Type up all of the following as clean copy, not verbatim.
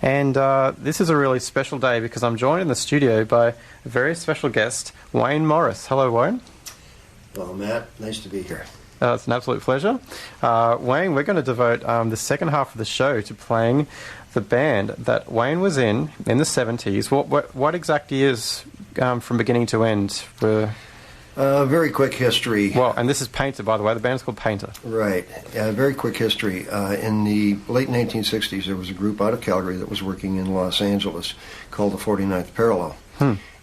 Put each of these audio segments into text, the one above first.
And this is a really special day because I'm joined in the studio by a very special guest, Wayne Morris. Hello, Wayne. Well, Matt, nice to be here. It's an absolute pleasure. Wayne, we're going to devote the second half of the show to playing the band that Wayne was in the 70s. What exact years from beginning to end were... Very quick history. Well, and this is Painter, by the way. The band's called Painter. Right. Very quick history. In the late 1960s, there was a group out of Calgary that was working in Los Angeles called the 49th Parallel.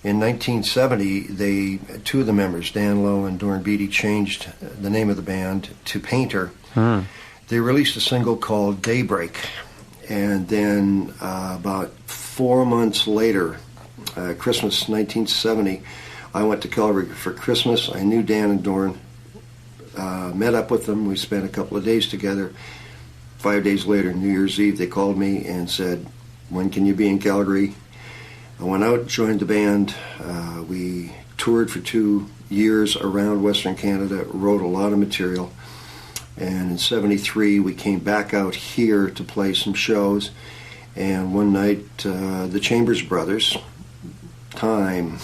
In 1970, two of the members, Dan Lowe and Dorn Beatty, changed the name of the band to Painter. They released a single called Daybreak. And then about 4 months later, Christmas 1970, I went to Calgary for Christmas. I knew Dan and Dorn, met up with them. We spent a couple of days together. 5 days later, New Year's Eve, they called me and said, "When can you be in Calgary?" I went out, joined the band. We toured for 2 years around Western Canada, wrote a lot of material. And in '73, we came back out here to play some shows. And one night, the Chambers Brothers, Time,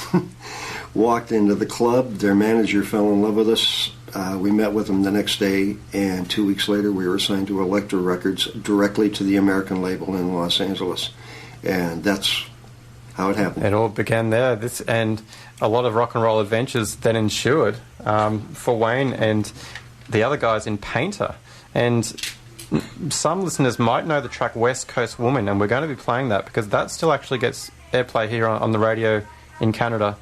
walked into the club. Their manager fell in love with us. We met with them the next day, and 2 weeks later we were signed to Elektra Records directly to the American label in Los Angeles. And that's how it happened. It all began there. And a lot of rock and roll adventures then ensued for Wayne and the other guys in Painter. And some listeners might know the track West Coast Woman, and we're going to be playing that because that still actually gets airplay here on the radio in Canada.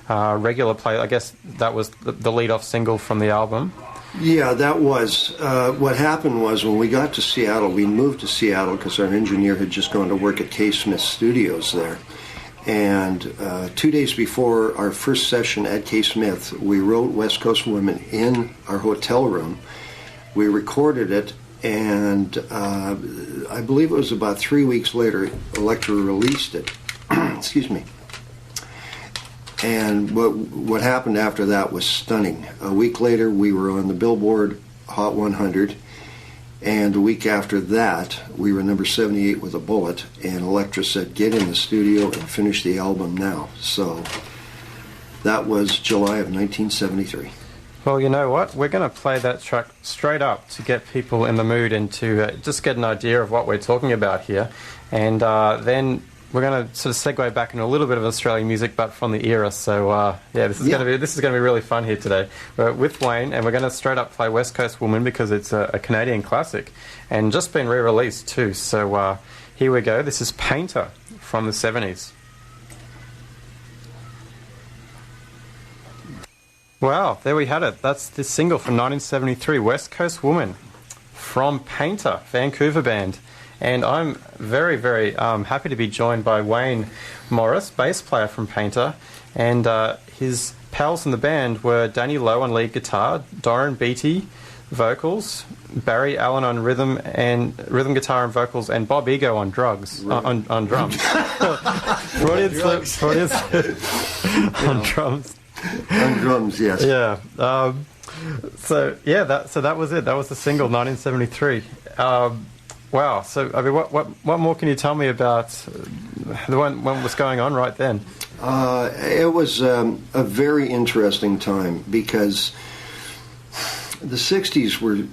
Regular play. I guess that was the lead-off single from the album. Yeah, that was. What happened was when we got to Seattle, we moved to Seattle because our engineer had just gone to work at K. Smith Studios there. And 2 days before our first session at K. Smith, we wrote West Coast Women in our hotel room. We recorded it, and I believe it was about 3 weeks later, Elektra released it. Excuse me. And what happened after that was stunning. A week later, we were on the Billboard Hot 100, and the week after that, we were number 78 with a bullet, and Elektra said, "Get in the studio and finish the album now." So that was July of 1973. Well, you know what? We're going to play that track straight up to get people in the mood and to just get an idea of what we're talking about here. And then we're going to sort of segue back into a little bit of Australian music, but from the era. So this is going to be really fun here today. We're with Wayne, and we're going to straight up play West Coast Woman because it's a Canadian classic, and just been re-released too. So here we go. This is Painter from the '70s. Wow, there we had it. That's this single from 1973, West Coast Woman, from Painter, Vancouver band. And I'm very, very happy to be joined by Wayne Morris, bass player from Painter, and his pals in the band were Danny Lowe on lead guitar, Dorn Beatty vocals, Barry Allen on rhythm guitar and vocals, and Bob Ego on drums. On drums. On drums. On drums, yes. Yeah. That was it. That was the single, 1973. Wow. So, I mean, what more can you tell me about what was going on right then? It was a very interesting time because the '60s were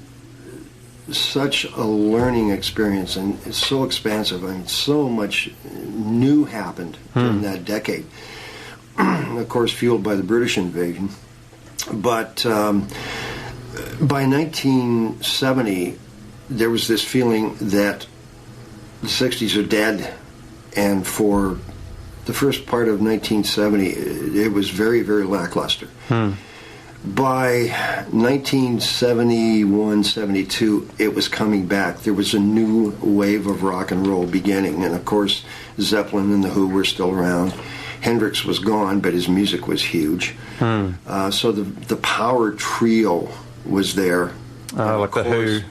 such a learning experience, and it's so expansive. I mean, so much new happened in that decade. Of course, fueled by the British invasion. But by 1970, there was this feeling that the 60s are dead, and for the first part of 1970, it was very, very lackluster. By 1971, 72, it was coming back. There was a new wave of rock and roll beginning, and of course, Zeppelin and the Who were still around. Hendrix was gone, but his music was huge. So the power trio was there. Like the Who.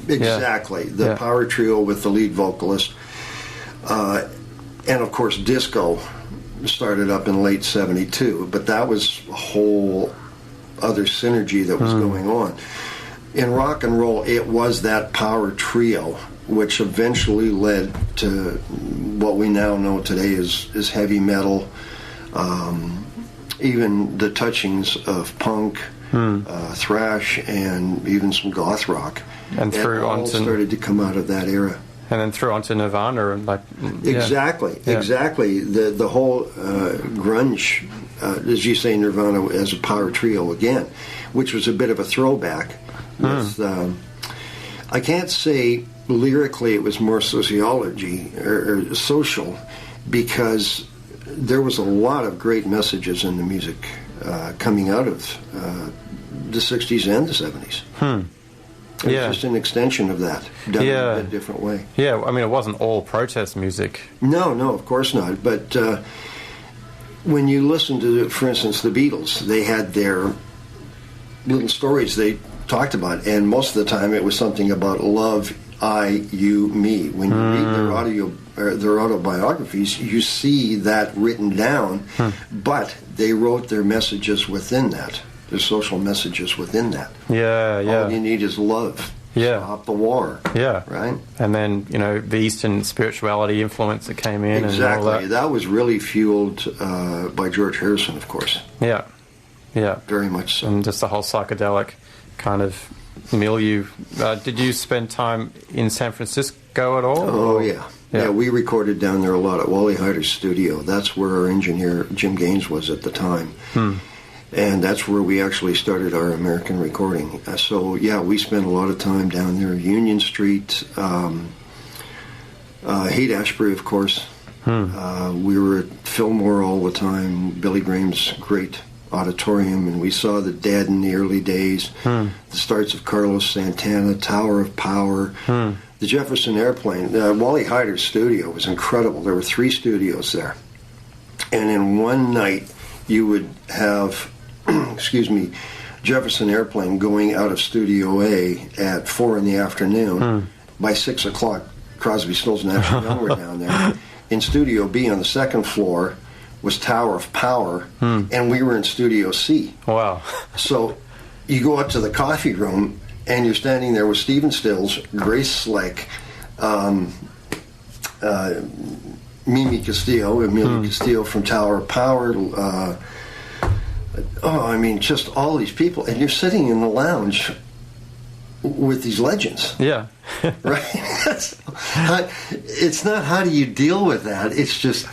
Exactly. The power trio with the lead vocalist. And of course, disco started up in late '72, but that was a whole other synergy that was going on. In rock and roll, it was that power trio, which eventually led to what we now know today is heavy metal, even the touchings of punk, thrash, and even some goth rock. And through all onto started to come out of that era. And then through onto Nirvana and Exactly. The whole grunge, as you say, Nirvana as a power trio again, which was a bit of a throwback. With, I can't say lyrically it was more sociology or social, because there was a lot of great messages in the music coming out of the 60s and the 70s. It was just an extension of that, done in a bit different way. Yeah, I mean, it wasn't all protest music. No, of course not. But when you listen to, for instance, the Beatles, they had their little stories they talked about, and most of the time it was something about love, I, you, me. When you read their autobiographies, you see that written down, but they wrote their messages within that. There's social messages within that. All you need is love. Stop the war. Right? And then, the Eastern spirituality influence that came in. Exactly. And all that. That was really fueled by George Harrison, of course. Yeah. Very much so. And just the whole psychedelic kind of milieu. Did you spend time in San Francisco at all? Oh, yeah, we recorded down there a lot at Wally Heider's studio. That's where our engineer, Jim Gaines, was at the time. And that's where we actually started our American recording. So, we spent a lot of time down there. Union Street, Haight-Ashbury, of course. We were at Fillmore all the time, Billy Graham's great auditorium, and we saw the Dead in the early days, the starts of Carlos Santana, Tower of Power, the Jefferson Airplane. Wally Heider's studio was incredible. There were 3 studios there. And in one night, you would have Jefferson Airplane going out of Studio A at 4 in the afternoon. By 6 o'clock, Crosby, Stills, Nash & Young were down there. In Studio B on the second floor was Tower of Power, and we were in Studio C. Wow. So you go up to the coffee room, and you're standing there with Stephen Stills, Grace Slick, Amelia Castillo from Tower of Power, just all these people, and you're sitting in the lounge with these legends. Yeah. Right? It's not how do you deal with that, it's just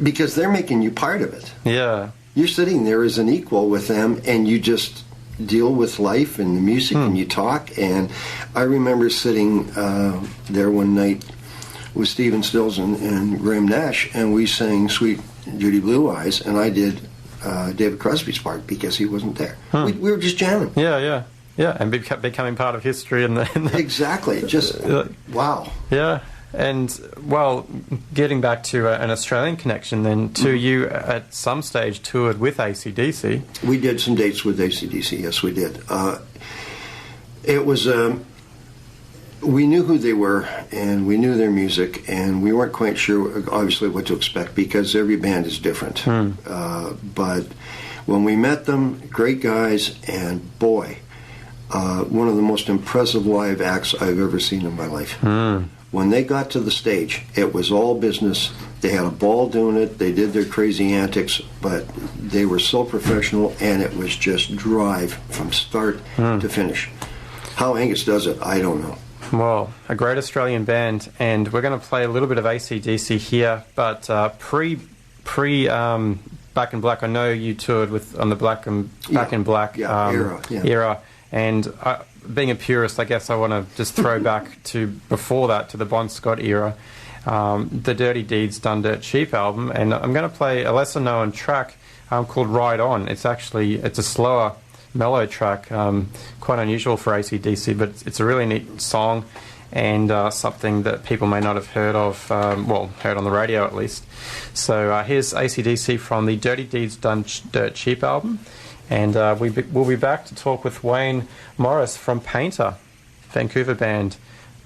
because they're making you part of it. Yeah. You're sitting there as an equal with them, and you just deal with life and the music, and you talk. And I remember sitting there one night with Stephen Stills and Graham Nash, and we sang Sweet Judy Blue Eyes, and I did David Crosby's part because he wasn't there. We were just jamming. Yeah, and becoming part of history. Exactly. Just, wow. Yeah. And, well, getting back to an Australian connection then, you at some stage toured with AC/DC. We did some dates with AC/DC, yes, we did. It was, we knew who they were, and we knew their music, and we weren't quite sure, obviously, what to expect, because every band is different. But when we met them, great guys, and boy, one of the most impressive live acts I've ever seen in my life. When they got to the stage, it was all business. They had a ball doing it. They did their crazy antics, but they were so professional, and it was just drive from start to finish. How Angus does it, I don't know. Well, a great Australian band, and we're going to play a little bit of AC/DC here, but pre Back in Black, I know you toured with on the Back in Black era, and being a purist, I guess I want to just throw back to before that, to the Bon Scott era, the Dirty Deeds Done Dirt Cheap album, and I'm going to play a lesser known track called Ride On. It's a slower, mellow track, quite unusual for AC/DC, but it's a really neat song, and something that people may not have heard of, heard on the radio at least. So here's AC/DC from the Dirty Deeds Done Dirt Cheap album. And we'll be back to talk with Wayne Morris from Painter, Vancouver band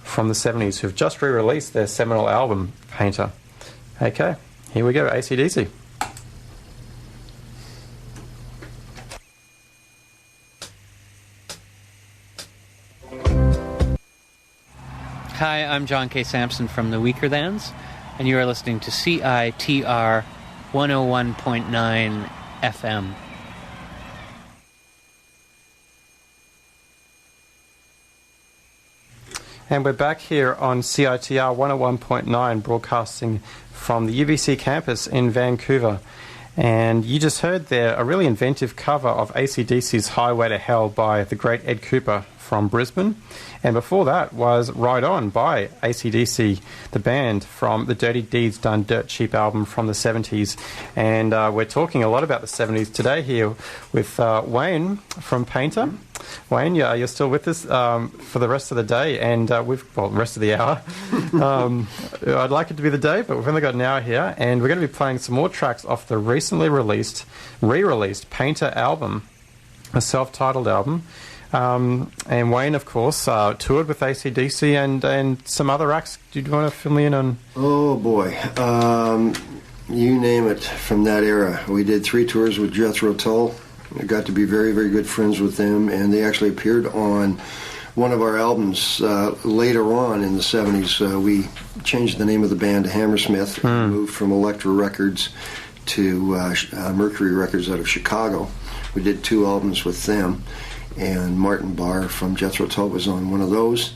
from the 70s who've just re-released their seminal album, Painter. Okay, here we go, AC/DC. Hi, I'm John K. Sampson from the Weaker Thans, and you are listening to CiTR 101.9 FM. And we're back here on CiTR 101.9, broadcasting from the UBC campus in Vancouver. And you just heard there a really inventive cover of AC/DC's Highway to Hell by the great Ed Cooper from Brisbane. And before that was Ride On by AC/DC, the band from the Dirty Deeds Done Dirt Cheap album from the 70s. And we're talking a lot about the 70s today here with Wayne from Painter. Wayne, you're still with us for the rest of the day, and the rest of the hour. I'd like it to be the day, but we've only got an hour here, and we're going to be playing some more tracks off the recently re-released Painter album, a self-titled album. And Wayne, of course, toured with AC/DC and some other acts. Do you want to fill me in on? Oh boy, you name it from that era. We did 3 tours with Jethro Tull. I got to be very, very good friends with them, and they actually appeared on one of our albums later on in the 70s. We changed the name of the band to Hammersmith, moved from Elektra Records to Mercury Records out of Chicago. We did 2 albums with them, and Martin Barr from Jethro Tull was on one of those.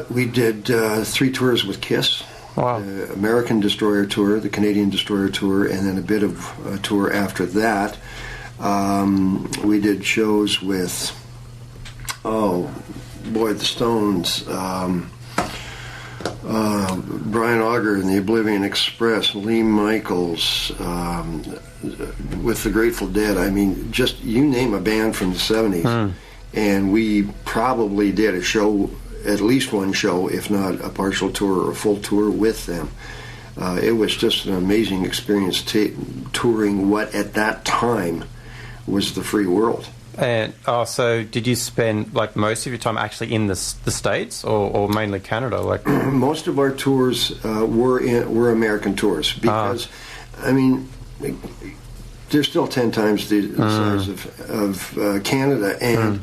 We did 3 tours with Kiss. Wow. The American Destroyer Tour, the Canadian Destroyer Tour, and then a bit of a tour after that. We did shows with, the Stones, Brian Auger and the Oblivion Express, Lee Michaels, with the Grateful Dead. I mean, just you name a band from the 70s. And we probably did a show, at least one show, if not a partial tour or a full tour with them. It was just an amazing experience touring what at that time was the free world. And so did you spend like most of your time actually in the States or mainly Canada? Like most of our tours were American tours because, I mean, they're still 10 times the size of Canada. And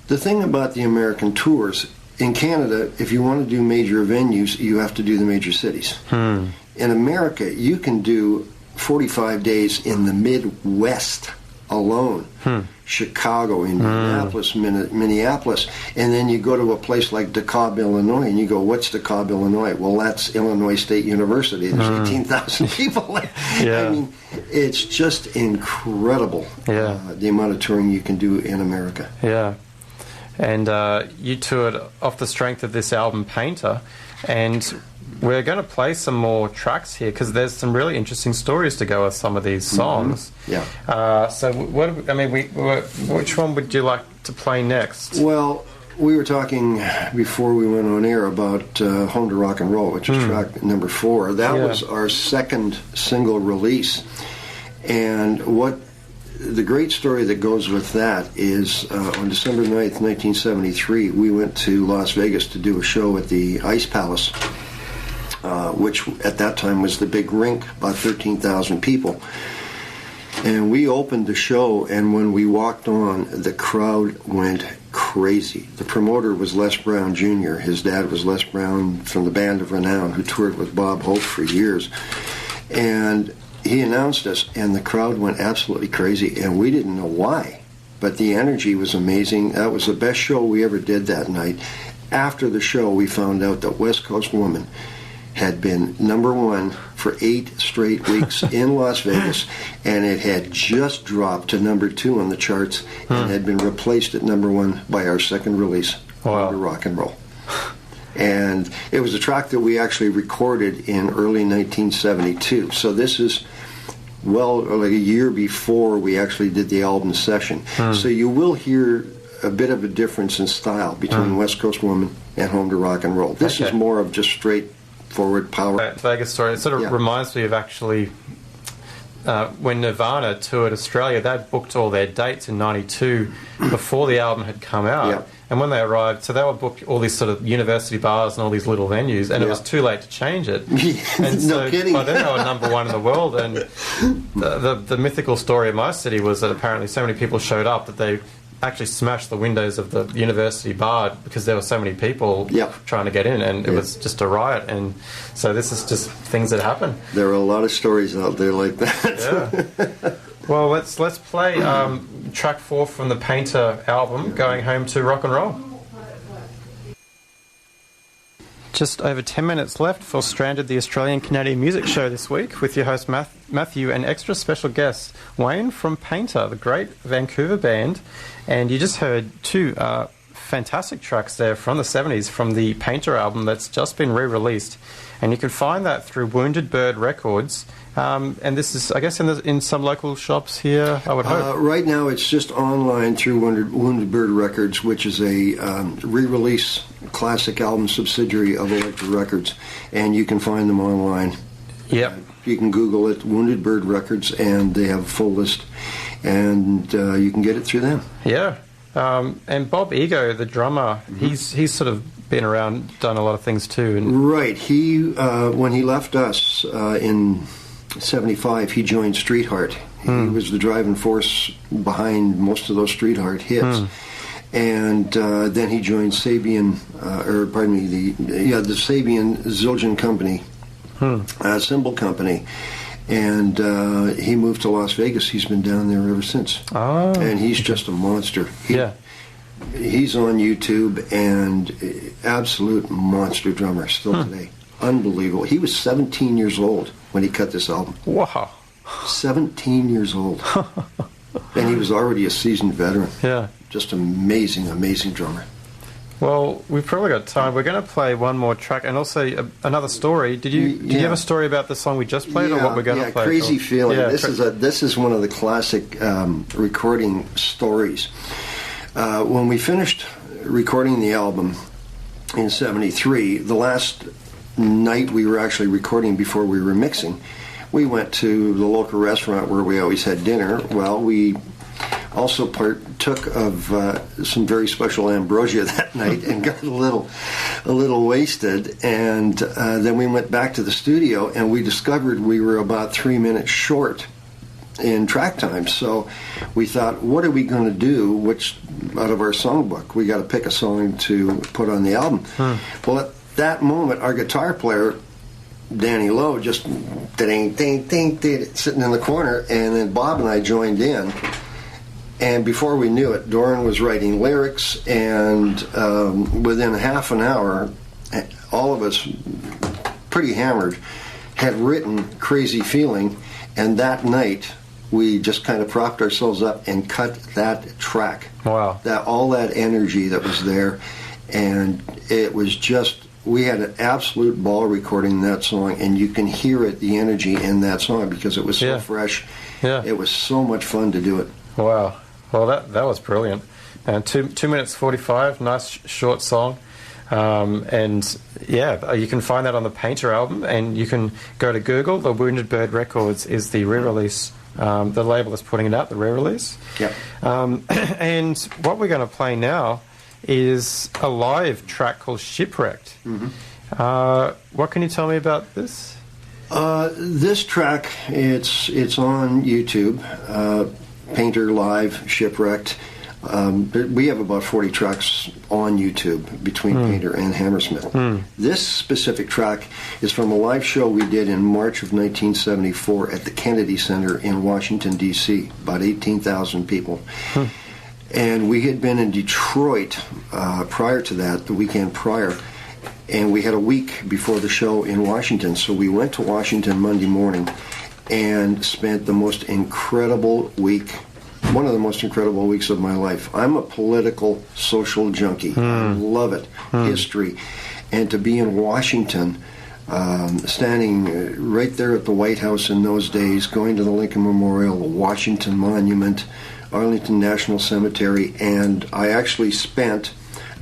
the thing about the American tours, in Canada, if you want to do major venues, you have to do the major cities. In America, you can do 45 days in the Midwest alone. Chicago, Indianapolis, Minneapolis, and then you go to a place like DeKalb, Illinois, and you go, what's DeKalb, Illinois? Well, that's Illinois State University. There's 18,000 people there. I mean, it's just incredible the amount of touring you can do in America. Yeah. And you toured off the strength of this album, Painter, and we're going to play some more tracks here because there's some really interesting stories to go with some of these songs. So, which one would you like to play next? Well, we were talking before we went on air about Home to Rock and Roll, which is track number 4. That was our second single release. And what the great story that goes with that is on December 9th, 1973, we went to Las Vegas to do a show at the Ice Palace, which at that time was the big rink, about 13,000 people. And we opened the show, and when we walked on, the crowd went crazy. The promoter was Les Brown Jr. His dad was Les Brown from the Band of Renown, who toured with Bob Hope for years. And he announced us, and the crowd went absolutely crazy, and we didn't know why. But the energy was amazing. That was the best show we ever did that night. After the show, we found out that West Coast Woman had been number 1 for 8 straight weeks in Las Vegas, and it had just dropped to number 2 on the charts and had been replaced at number 1 by our second release, Home to Rock and Roll. And it was a track that we actually recorded in early 1972. So this is, like a year before we actually did the album session. So you will hear a bit of a difference in style between West Coast Woman and Home to Rock and Roll. This is more of just straightforward power. That Vegas story, it sort of reminds me of actually when Nirvana toured Australia. They'd booked all their dates in '92 before the album had come out. And when they arrived, so they were booked all these sort of university bars and all these little venues, and it was too late to change it. And so no kidding. By then they were number 1 in the world, and the mythical story of my city was that apparently so many people showed up that they actually smashed the windows of the university bar because there were so many people Yep. trying to get in, and it was just a riot. And so this is just things that happen. There are a lot of stories out there like that. Yeah. Well, let's play track 4 from the Painter album, Going Home to Rock and Roll. Just over 10 minutes left for Stranded, the Australian-Canadian music show this week, with your host Matthew and extra special guest Wayne from Painter, the great Vancouver band. And you just heard 2 fantastic tracks there from the 70s from the Painter album that's just been re-released. And you can find that through Wounded Bird Records. And this is, I guess, in some local shops here, I would hope. Right now, it's just online through Wounded Bird Records, which is a re-release classic album subsidiary of Elektra Records, and you can find them online. Yep. You can Google it, Wounded Bird Records, and they have a full list, and you can get it through them. Yeah. And Bob Ego, the drummer, he's sort of been around, done a lot of things too. And Right. He when he left us in '75, he joined Streetheart. He was the driving force behind most of those Streetheart hits. And then he joined Sabian, the Sabian Zildjian Company, cymbal company. And he moved to Las Vegas. He's been down there ever since. Oh. And he's just a monster. Yeah. He's on YouTube, and absolute monster drummer still today. Unbelievable. He was 17 years old when he cut this album. Wow. 17 years old. And he was already a seasoned veteran. Yeah. Just amazing, amazing drummer. Well, we've probably got time. We're going to play one more track, and also another story. Did you have a story about the song we just played, or what we're going to play? Crazy Feeling. Yeah, this is one of the classic recording stories. When we finished recording the album in '73, the last night we were actually recording before we were mixing, we went to the local restaurant where we always had dinner. Well, we also partook of some very special ambrosia that night and got a little wasted. And then we went back to the studio, and we discovered we were about 3 minutes short in track time. So we thought, what are we going to do? Which out of our songbook, we got to pick a song to put on the album. Well, at that moment, our guitar player, Danny Lowe, just ding, ding, ding, ding, sitting in the corner, and then Bob and I joined in. And before we knew it, Doran was writing lyrics, and within half an hour, all of us, pretty hammered, had written Crazy Feeling, and that night we just kind of propped ourselves up and cut that track. Wow. All that energy that was there, and it was just, we had an absolute ball recording that song, and you can hear it, the energy in that song, because it was so fresh. Yeah. It was so much fun to do it. Wow. Well, that was brilliant. And 2 minutes 45, nice short song. And yeah, you can find that on the Painter album, and you can go to Google. The Wounded Bird Records is the re-release. The label is putting it out, the re-release. Yep. And what we're going to play now is a live track called Shipwrecked. What can you tell me about this? This track, it's on YouTube. Painter Live, Shipwrecked. We have about 40 tracks on YouTube between Painter and Hammersmith. This specific track is from a live show we did in March of 1974 at the Kennedy Center in Washington, D.C., about 18,000 people. And we had been in Detroit prior to that, the weekend prior, and we had a week before the show in Washington. So we went to Washington Monday morning and spent the most incredible week, one of the most incredible weeks of my life. I'm a political, social junkie. I love it. History. And to be in Washington, standing right there at the White House in those days, going to the Lincoln Memorial, the Washington Monument, Arlington National Cemetery, and I actually spent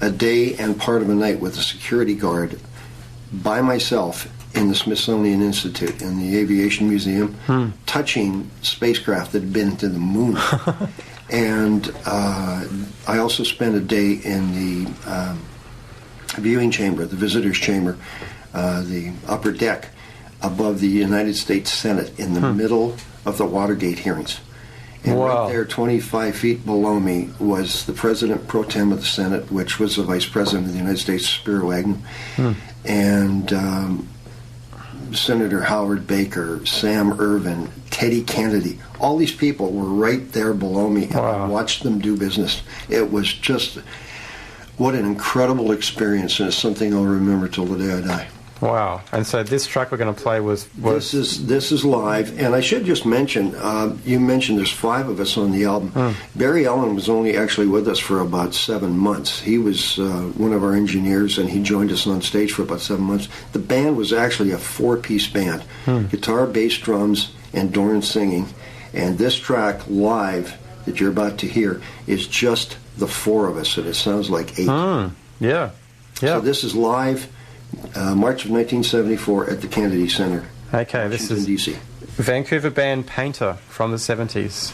a day and part of a night with a security guard by myself in the Smithsonian Institute, in the Aviation Museum, touching spacecraft that had been to the moon. And I also spent a day in the viewing chamber, the visitor's chamber, the upper deck above the United States Senate in the middle of the Watergate hearings. And Wow. right there, 25 feet below me, was the President Pro Tem of the Senate, which was the Vice President of the United States, Spiro Agnew, and Senator Howard Baker, Sam Ervin, Teddy Kennedy. All these people were right there below me, and Wow. I watched them do business. It was just, what an incredible experience, and it's something I'll remember till the day I die. Wow. And so this track we're going to play was This is live, and I should just mention, you mentioned there's 5 of us on the album. Barry Allen was only actually with us for about 7 months. He was one of our engineers, and he joined us on stage for about 7 months. The band was actually a 4-piece band, guitar, bass, drums, and Doran singing. And this track live that you're about to hear is just the 4 of us, and it sounds like 8. Yeah. So this is live, March of 1974 at the Kennedy Center, Okay, this Washington, is D.C. Vancouver band Painter from the 70s.